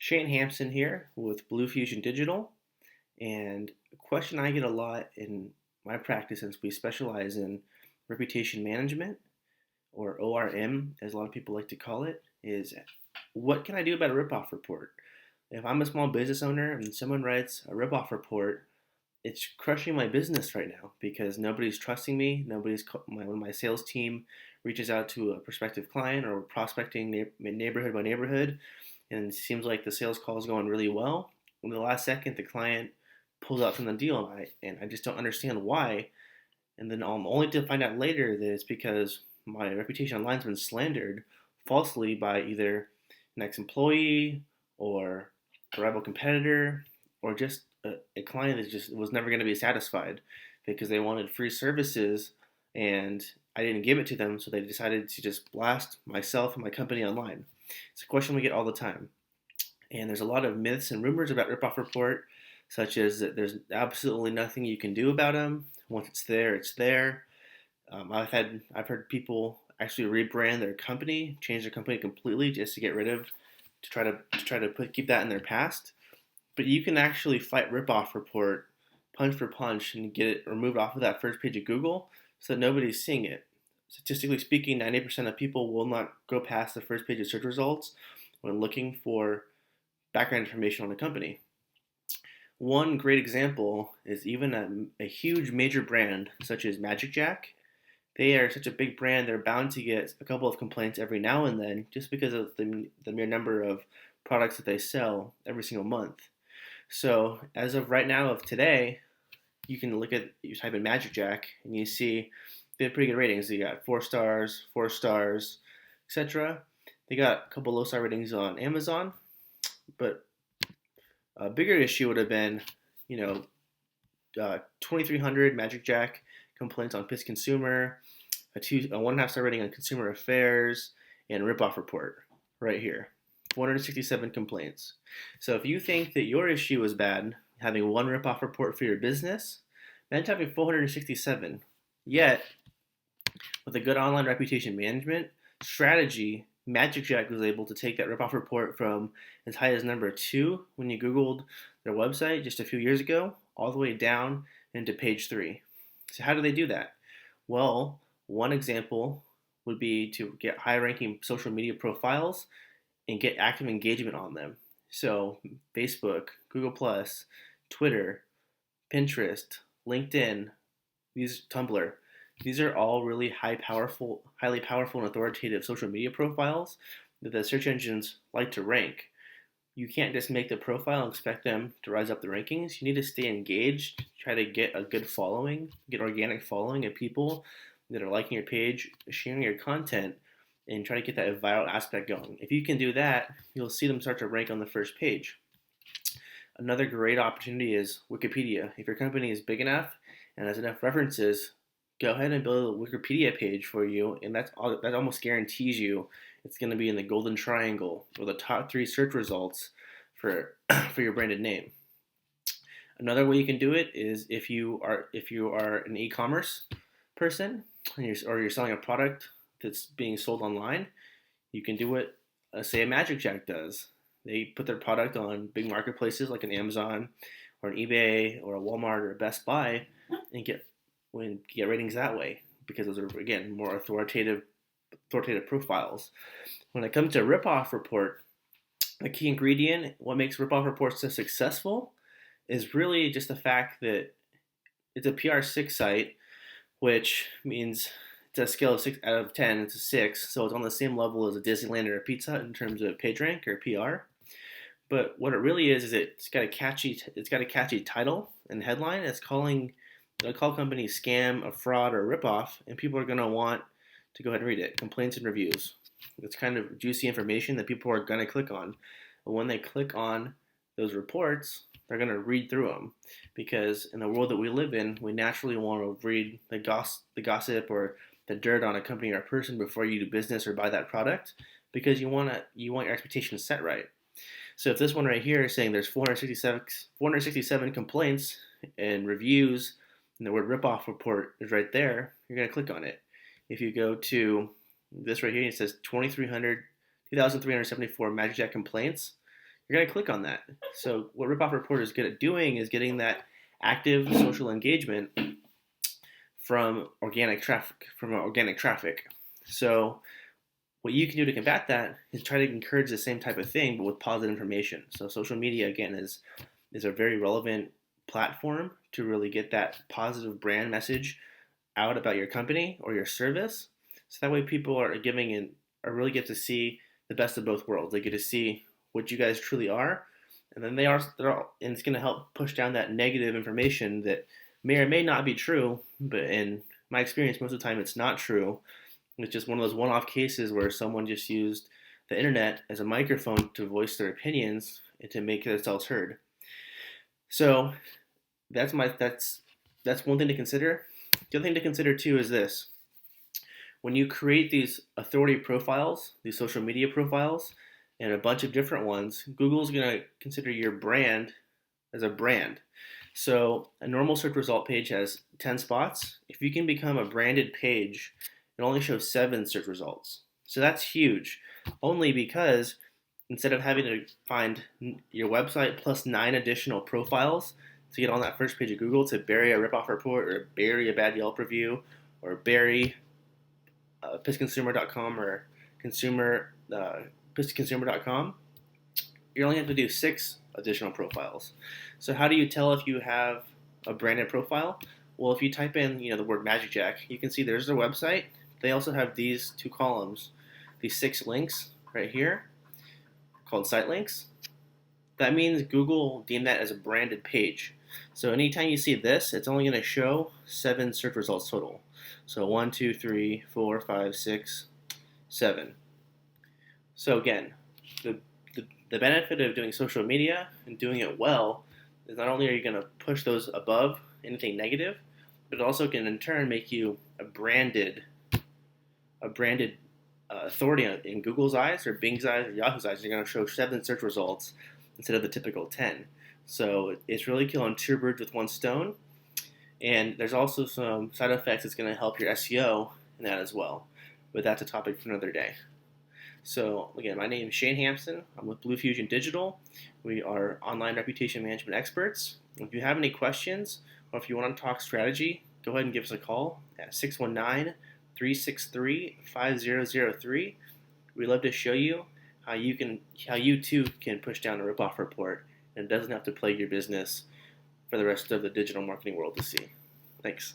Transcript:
Shane Hampson here with Blue Fusion Digital, and a question I get a lot in my practice since we specialize in reputation management, or ORM, as a lot of people like to call it, is what can I do about a ripoff report? If I'm a small business owner and someone writes a ripoff report, it's crushing my business right now because nobody's trusting me. When my sales team reaches out to a prospective client or prospecting neighborhood by neighborhood, and it seems like the sales call is going really well. In the last second, the client pulls out from the deal, and I just don't understand why. And then only to find out later that it's because my reputation online's been slandered falsely by either an ex-employee or a rival competitor or just a client that just was never going to be satisfied because they wanted free services and I didn't give it to them, so they decided to just blast myself and my company online. It's a question we get all the time. And there's a lot of myths and rumors about ripoff report, such as that there's absolutely nothing you can do about them. Once it's there, it's there. I've heard people actually rebrand their company, change their company completely just to get rid of, keep that in their past. But you can actually fight ripoff report punch for punch and get it removed off of that first page of Google so that nobody's seeing it. Statistically speaking, 90% of people will not go past the first page of search results when looking for background information on the company. One great example is even a huge major brand such as Magic Jack. They are such a big brand, they're bound to get a couple of complaints every now and then just because of the mere number of products that they sell every single month. So as of right now, of today, you type in Magic Jack and you see they have pretty good ratings. They got 4 stars, 4 stars, etc. They got a couple low star ratings on Amazon, but a bigger issue would have been, 2,300 Magic Jack complaints on Piss Consumer, a 1.5 star rating on Consumer Affairs, and ripoff report right here. 467 complaints. So if you think that your issue is bad, having one ripoff report for your business, imagine having 467. Yet, with a good online reputation management strategy, Magic Jack was able to take that ripoff report from as high as number 2 when you Googled their website just a few years ago, all the way down into page 3. So how do they do that? Well, one example would be to get high-ranking social media profiles and get active engagement on them. So Facebook, Google+, Twitter, Pinterest, LinkedIn, Tumblr, these are all really highly powerful and authoritative social media profiles that the search engines like to rank. You can't just make the profile and expect them to rise up the rankings. You need to stay engaged, try to get a good following, get organic following of people that are liking your page, sharing your content, and try to get that viral aspect going. If you can do that, you'll see them start to rank on the first page. Another great opportunity is Wikipedia. If your company is big enough and has enough references, go ahead and build a Wikipedia page for you, and that almost guarantees you it's going to be in the golden triangle or the top 3 search results for for your branded name. Another way you can do it is if you are an e-commerce person and you're selling a product that's being sold online, you can do what say a Magic Jack does. They put their product on big marketplaces like an Amazon or an eBay or a Walmart or a Best Buy and get ratings that way because those are, again, more authoritative profiles. When it comes to ripoff report, the key ingredient, what makes ripoff reports so successful, is really just the fact that it's a PR6 site, which means it's a scale of 6 out of 10. It's a 6, so it's on the same level as a Disneyland or a Pizza Hut in terms of PageRank or PR. But what it really is it's got a catchy title and headline. They'll call companies scam, a fraud, or a ripoff, and people are going to want to go ahead and read it. Complaints and reviews. It's kind of juicy information that people are going to click on. And when they click on those reports, they're going to read through them. Because in the world that we live in, we naturally want to read the gossip or the dirt on a company or a person before you do business or buy that product, because you want your expectations set right. So if this one right here is saying there's 467 complaints and reviews, and the word ripoff report is right there, you're going to click on it. If you go to this right here, it says 2,374 Magic Jack complaints. you're going to click on that. So what Ripoff Report is good at doing is getting that active social engagement from organic traffic. So what you can do to combat that is try to encourage the same type of thing, but with positive information. So social media again is a very relevant platform to really get that positive brand message out about your company or your service. So that way people are giving and are really get to see the best of both worlds. They get to see what you guys truly are, and then and it's going to help push down that negative information that may or may not be true. But in my experience, most of the time it's not true. It's just one of those one-off cases where someone just used the internet as a microphone to voice their opinions and to make themselves heard. So that's one thing to consider. The other thing to consider too is this: when you create these authority profiles, these social media profiles, and a bunch of different ones, Google's going to consider your brand as a brand. So a normal search result page has 10 spots. If you can become a branded page, it only shows 7 search results. So that's huge, only because instead of having to find your website plus 9 additional profiles to get on that first page of Google to bury a ripoff report or bury a bad Yelp review or bury pesconsumer.com or pesconsumer.com, you only have to do 6 additional profiles. So how do you tell if you have a branded profile? Well, if you type in the word Magic Jack, you can see there's their website. They also have these 2 columns, these 6 links right here called site links. That means Google deemed that as a branded page. So anytime you see this, it's only going to show 7 search results total. So 1, 2, 3, 4, 5, 6, 7. So again, the benefit of doing social media and doing it well is not only are you going to push those above anything negative, but it also can in turn make you a branded authority in Google's eyes or Bing's eyes or Yahoo's eyes. You're going to show 7 search results instead of the typical 10. So it's really killing 2 birds with 1 stone. And there's also some side effects that's going to help your SEO in that as well. But that's a topic for another day. So again, my name is Shane Hampson. I'm with Blue Fusion Digital. We are online reputation management experts. If you have any questions or if you want to talk strategy, go ahead and give us a call at 619-363-5003. We'd love to show you how you too can push down a ripoff report, and it doesn't have to plague your business for the rest of the digital marketing world to see. Thanks.